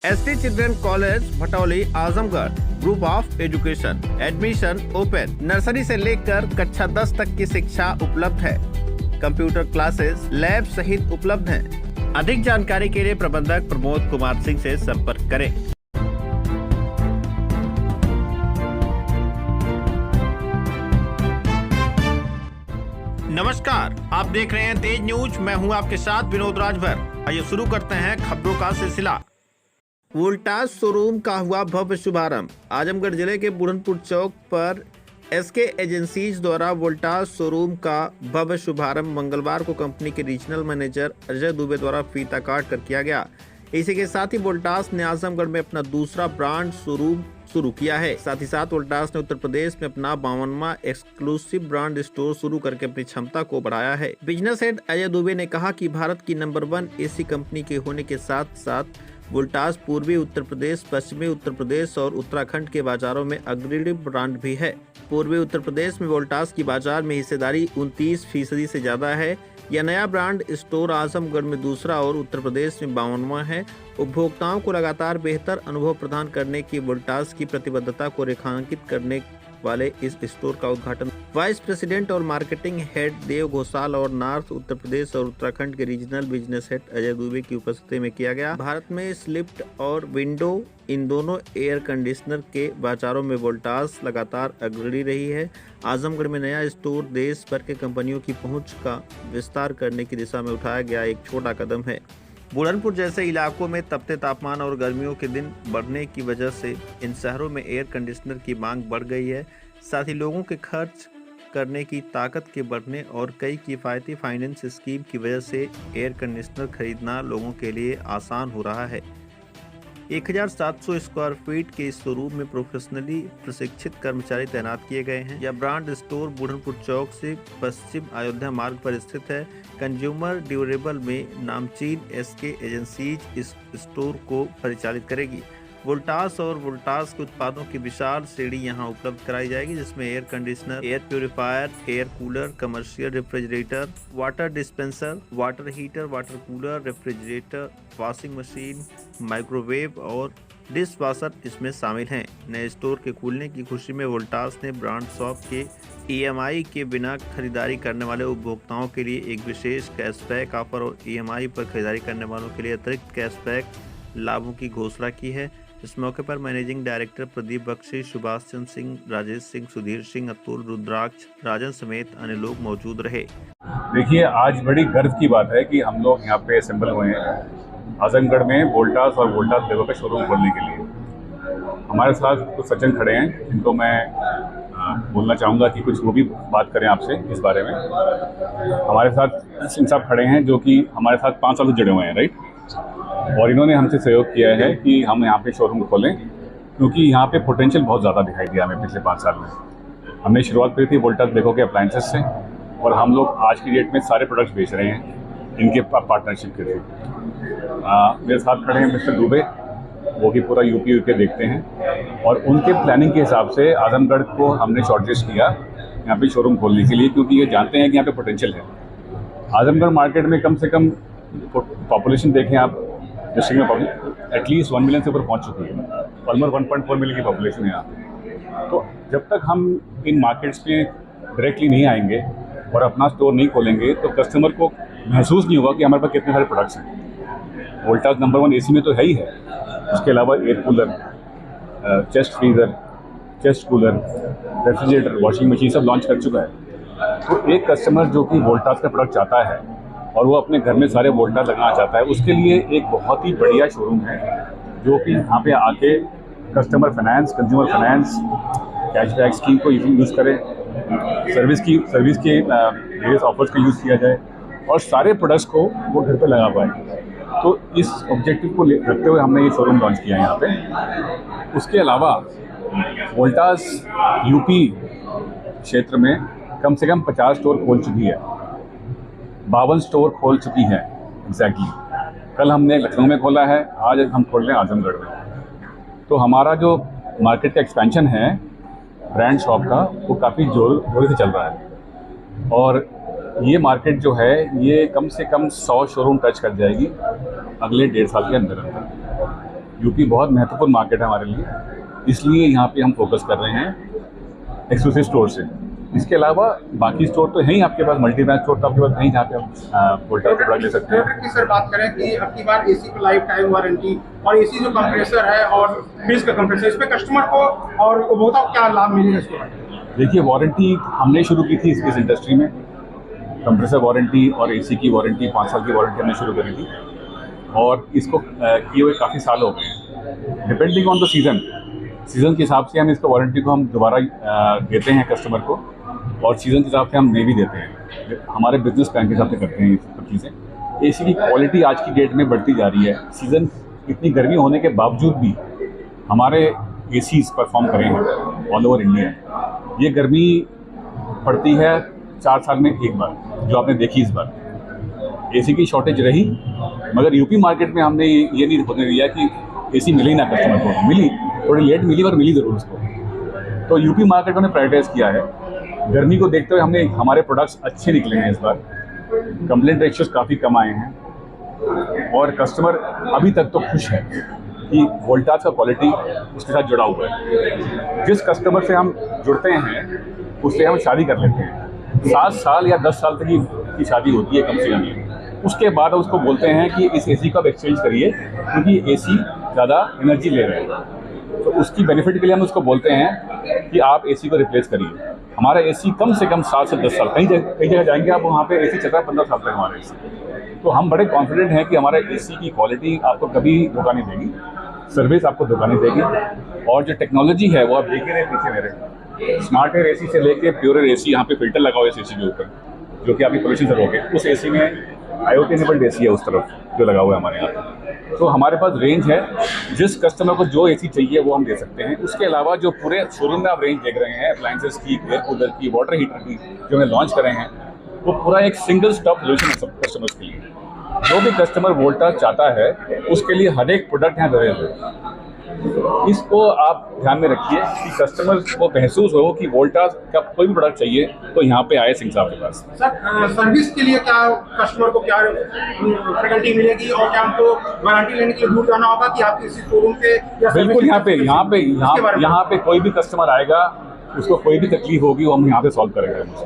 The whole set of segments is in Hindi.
ST children college Bhatauli Azamgarh group of education admission open. Nursery से लेकर कक्षा 10 तक की शिक्षा उपलब्ध है। कंप्यूटर क्लासेस, लैब सहित उपलब्ध हैं। अधिक जानकारी के लिए प्रबंधक प्रमोद कुमार सिंह से संपर्क करें। नमस्कार, आप देख रहे हैं तेज न्यूज। मैं हूं आपके साथ विनोद राजभर। आइए शुरू करते हैं खबरों का सिलसिला। वोल्टास शोरूम का हुआ भव्य शुभारंभ। आजमगढ़ जिले के बुढ़नपुर चौक पर एसके एजेंसीज द्वारा वोल्टास शोरूम का भव्य शुभारंभ मंगलवार को कंपनी के रीजनल मैनेजर अजय दुबे द्वारा फीता काट कर किया गया। इसी के साथ ही वोल्टास ने आजमगढ़ में अपना दूसरा ब्रांड शोरूम शुरू किया है। साथ ही साथ वोल्टास ने उत्तर प्रदेश में अपना 52वां एक्सक्लूसिव ब्रांड स्टोर शुरू करके अपनी क्षमता को बढ़ाया है। बिजनेस हेड अजय दुबे ने कहा कि भारत की नंबर 1 एसी कंपनी के होने के साथ साथ वोल्टास पूर्वी उत्तर प्रदेश, पश्चिमी उत्तर प्रदेश और उत्तराखंड के बाजारों में अग्रणी ब्रांड भी है। पूर्वी उत्तर प्रदेश में वोल्टास की बाजार में हिस्सेदारी 29% से ज्यादा है। यह नया ब्रांड स्टोर आजमगढ़ में दूसरा और उत्तर प्रदेश में 52वां है। उपभोक्ताओं को लगातार बेहतर अनुभव प्रदान करने की वोल्टास की प्रतिबद्धता को रेखांकित करने वाले इस स्टोर का उद्घाटन वाइस प्रेसिडेंट और मार्केटिंग हेड देव घोषाल और नॉर्थ उत्तर प्रदेश और उत्तराखंड के regional business head Ajay Dubey की उपस्थिति में किया गया। भारत में स्लिफ्ट और विंडो इन दोनों एयर कंडीशनर के बाजारों में वोल्टास लगातार अग्रणी रही है। आजमगढ़ में नया स्टोर देश भर के कंपनियों की पहुंच का विस्तार करने की दिशा में उठाया गया एक छोटा कदम है। बुढ़नपुर जैसे इलाकों में तपते तापमान और गर्मियों के दिन बढ़ने की वजह से इन शहरों में एयर कंडीशनर की मांग बढ़ गई है। साथ ही लोगों के खर्च करने की ताकत के बढ़ने और कई किफ़ायती फाइनेंस स्कीम की वजह से एयर कंडीशनर खरीदना लोगों के लिए आसान हो रहा है। 1700 स्क्वायर फीट के इस शोरूम में प्रोफेशनली प्रशिक्षित कर्मचारी तैनात किए गए हैं। यह ब्रांड स्टोर बुढ़नपुर चौक से पश्चिम अयोध्या मार्ग पर स्थित है। कंज्यूमर ड्यूरेबल में नामचीन एसके एजेंसीज इस स्टोर को परिचालित करेगी। वोल्टास और वोल्टास के उत्पादों की विशाल श्रेणी यहां उपलब्ध कराई जाएगी, जिसमें air conditioner, air purifier, air cooler, commercial refrigerator, water dispenser, water heater, water cooler, refrigerator, washing machine, microwave और डिश वॉशर इसमें शामिल हैं। नए स्टोर के खुलने की खुशी में वोल्टास ने ब्रांड शॉप के EMI के बिना खरीदारी करने वाले उपभोक्ताओं के लिए एक विशेष कैशबैक ऑफर और EMI पर खरीदारी करने वालों के लिए अतिरिक्त कैशबैक लाभों की घोषणा की है। इस मौके पर मैनेजिंग डायरेक्टर प्रदीप बख्शी, सुभाष चंद्र सिंह, राजेश सिंह, सुधीर सिंह, अतुल, रुद्राक्ष, राजन समेत अन्य लोग मौजूद रहे। देखिए, आज बड़ी गर्व की बात है कि हम लोग यहाँ पे असेंबल हुए हैं आजमगढ़ में वोल्टास और वोल्टास लेवल का शोरूम खोलने के लिए। हमारे साथ कुछ सज्जन खड़े हैं जिनको मैं बोलना चाहूँगा कि कुछ वो भी बात करें आपसे इस बारे में। हमारे साथ सिंह साहब खड़े हैं जो कि हमारे साथ 5 साल से जुड़े हुए हैं, राइट। और इन्होंने हमसे सहयोग किया है कि हम यहाँ पे शोरूम खोलें, क्योंकि यहाँ पे पोटेंशियल बहुत ज़्यादा दिखाई दिया हमें पिछले 5 साल में। हमने शुरुआत करी थी वोल्टास बेको के अप्लायंसेस से, और हम लोग आज की डेट में सारे प्रोडक्ट्स बेच रहे हैं इनके पार्टनरशिप के थ्रू। मेरे साथ खड़े हैं मिस्टर दुबे, वो भी पूरा यूपी देखते हैं, और उनके प्लानिंग के हिसाब से आजमगढ़ को हमने शॉर्टलिस्ट किया यहाँ पे शोरूम खोलने के लिए, क्योंकि ये जानते हैं कि यहाँ पे पोटेंशियल है। आजमगढ़ मार्केट में कम से कम पॉपुलेशन देखें आप, डिस्ट्रिक्ट में एटलीस्ट 1 मिलियन से ऊपर पहुँच चुकी है। ऑलमोस्ट 1.4 मिलियन की पॉपुलेशन है यहाँ। तो जब तक हम इन मार्केट्स पे डायरेक्टली नहीं आएंगे और अपना स्टोर नहीं खोलेंगे तो कस्टमर को महसूस नहीं होगा कि हमारे पास कितने सारे प्रोडक्ट्स हैं। वोल्टास नंबर 1 एसी में तो है ही है, उसके अलावा air cooler, chest freezer, chest cooler, refrigerator, washing machine सब लॉन्च कर चुका है। तो एक कस्टमर जो कि वोल्टास का प्रोडक्ट चाहता है और वो अपने घर में सारे वोल्टास लगाना चाहता है, उसके लिए एक बहुत ही बढ़िया शोरूम है जो कि यहाँ पे आके customer finance, consumer finance, cashback scheme को यूज़ करें, सर्विस के वेरियस ऑफर्स का यूज़ किया जाए और सारे प्रोडक्ट्स को वो घर पे लगा पाए। तो इस ऑब्जेक्टिव को रखते हुए हमने ये शोरूम लॉन्च किया है यहाँ पे। उसके अलावा वोल्टास यूपी क्षेत्र में कम से कम 50 स्टोर खोल चुकी है, 52 स्टोर खोल चुकी है एग्जैक्टली। कल हमने लखनऊ में खोला है, आज हम खोल रहे हैं आजमगढ़ में। तो हमारा जो मार्केट का एक्सपेंशन है ब्रांड शॉप का, वो काफ़ी जोर से चल रहा है, और ये मार्केट जो है ये कम से कम 100 शोरूम टच कर जाएगी अगले 1.5 साल के अंदर अंदर। यूपी बहुत महत्वपूर्ण मार्केट है हमारे लिए, इसलिए यहाँ पे हम फोकस कर रहे हैं एक्सक्लूसिव स्टोर से। इसके अलावा बाकी स्टोर तो हैं ही आपके पास, मल्टी ब्रांड स्टोर तो आपके पास नहीं, जहाँ पे आप वोल्टास के प्रोडक्ट ले सकते हैं। प्रोडक्ट की सर बात करें कि अब की बार एसी को लाइफ टाइम वारंटी और एसी जो कंप्रेसर है और फ्रिज का कंप्रेसर, इस पे कस्टमर को और उपभोक्ता को क्या लाभ मिलेगा इसको? देखिए, वारंटी हमने शुरू की थी इस इंडस्ट्री में, कंप्रेसर वारंटी और एसी की वारंटी 5 साल की वारंटी हमने शुरू करी थी और इसको किए हुए काफ़ी साल हो गए हैं। डिपेंडिंग ऑन द सीज़न के हिसाब से हम इसको वारंटी को हम दोबारा देते हैं कस्टमर को, और सीज़न के हिसाब से हम नहीं भी देते हैं। हमारे बिजनेस प्लान के हिसाब से करते हैं ये सब चीज़ें। एसी की क्वालिटी आज की डेट में बढ़ती जा रही है। सीज़न इतनी गर्मी होने के बावजूद भी हमारे एसीज परफॉर्म करे हैं ऑल ओवर इंडिया। ये गर्मी पड़ती है 4 साल में एक बार, जो आपने देखी इस बार। एसी की शॉर्टेज रही, मगर यूपी मार्केट में हमने ये नहीं होने दिया कि एसी मिली ना कस्टमर को। मिली, थोड़ी लेट मिली पर मिली ज़रूर उसको। तो यूपी मार्केट हमने प्रायोरिटाइज किया है। गर्मी को देखते हुए हमारे प्रोडक्ट्स अच्छे निकले हैं इस बार। कंप्लेंट रेशियोज काफ़ी कम आए हैं और कस्टमर अभी तक तो खुश है कि वोल्टास का क्वालिटी उसके साथ जुड़ा हुआ है। जिस कस्टमर से हम जुड़ते हैं उससे हम शादी कर लेते हैं। 7 साल या 10 साल तक की शादी होती है कम से कम। उसके बाद उसको बोलते हैं कि इस एसी को आप एक्सचेंज करिए, क्योंकि एसी ज़्यादा एनर्जी ले रहे हैं। तो उसकी बेनिफिट के लिए हम उसको बोलते हैं कि आप एसी को रिप्लेस करिए। हमारा एसी कम से कम 7 से 10 साल, कई जगह जाएंगे आप, वहाँ पे एसी चल रहा है 15 साल तक हमारा एसी। तो हम बड़े कॉन्फिडेंट हैं कि हमारे एसी की क्वालिटी आपको कभी धोखा नहीं देगी, सर्विस आपको धोखा नहीं देगी। और जो टेक्नोलॉजी है वो आप देख रहे हैं पीछे मेरे, स्मार्ट एयर एसी से लेके प्योर एयर एसी, यहाँ पे फिल्टर लगा हुआ है एसी के ऊपर, जो कि आपकी पोल्यूशन से रोके। उस एसी में IoT इनेबल्ड एसी है उस तरफ जो लगा हुआ है हमारे यहाँ। तो हमारे पास रेंज है, जिस कस्टमर को जो एसी चाहिए वो हम दे सकते हैं। उसके अलावा जो पूरे शोरूम में आप रेंज देख रहे हैं, अप्लायंसेस की, एयर कूलर की, वाटर हीटर की, जो हमने लॉन्च करे हैं, वो पूरा एक सिंगल स्टॉप सोल्यूशन है सब कस्टमर्स के लिए। जो भी कस्टमर वोल्टास चाहता है उसके लिए हर एक प्रोडक्ट यहाँ अवेलेबल है। इसको आप ध्यान में रखिए कि कस्टमर को महसूस हो कि वोल्टास का कोई भी प्रोडक्ट चाहिए तो यहाँ पे आए सिंह साहब के पास। सर, सर्विस के लिए क्या कस्टमर को क्या फैसिलिटी मिलेगी और क्या हमको वारंटी लेने के लिए दूर जाना होगा कि आपके इसी शोरूम से? बिल्कुल, यहाँ पे कोई भी कस्टमर आएगा, उसको कोई भी तकलीफ होगी वो हम यहाँ पे सॉल्व करेंगे। उसको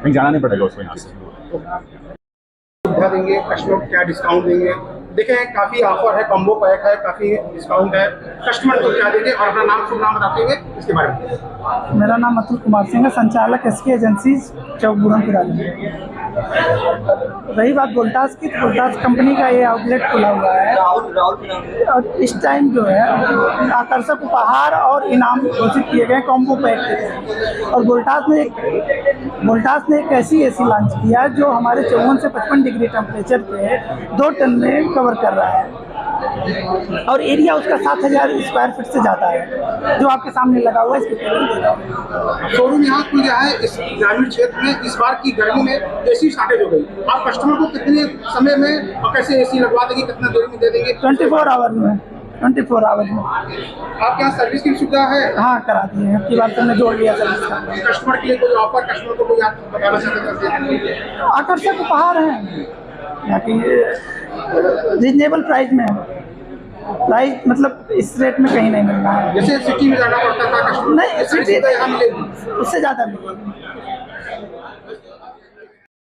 कहीं जाना नहीं पड़ेगा उसको यहाँ से। सुविधा देंगे, कस्टमर को क्या डिस्काउंट देंगे? देखें, काफ़ी ऑफर है, कॉम्बो पैक है, काफ़ी डिस्काउंट है। कस्टमर को क्या देंगे और अपना नाम शुभ नाम बताते हुए इसके बारे में। मेरा नाम अतुल कुमार सिंह है, संचालक SK एजेंसीज चौक बुरनपुर आजमगढ़। रही बात वोल्टास की, तो वोल्टास कंपनी का ये आउटलेट खुला हुआ है और इस टाइम जो है आकर्षक उपहार और इनाम घोषित किए गए कॉम्बो पैक के थे। और वोल्टास ने एक ऐसी एसी लॉन्च किया है जो हमारे 54 से 55 डिग्री टेम्परेचर पे 2 टन में कवर कर रहा है और एरिया उसका 7000 स्क्वायर फीट से ज़्यादा है, जो आपके सामने लगा हुआ है। इसके शोरूम यहाँ खुल गया है इस ग्रामीण क्षेत्र में। इस बार की गर्मी में एसी शॉर्टेज हो गई, आप कस्टमर को कितने समय में और कैसे एसी लगवा देंगे, कितना देर में दे देंगे? 24 आवर में 24 आवर में। आपके यहाँ सर्विस की सुविधा है? हाँ, करा दिए हैं। आपकी बात हमने जोड़ लिया सर्विस का। कस्टमर के लिए कोई ऑफर, कस्टमर को कोई आप बताना चाहते हैं? आकर्षक उपहार हैं यहाँ की, रिजनेबल प्राइस में है। प्राइस मतलब इस रेट में कहीं नहीं मिल रहा है। जैसे सिटी में जाना पड़ता था कस्टमर, नहीं, सिटी यहाँ मिलेगी उससे ज़्यादा मिलेगी।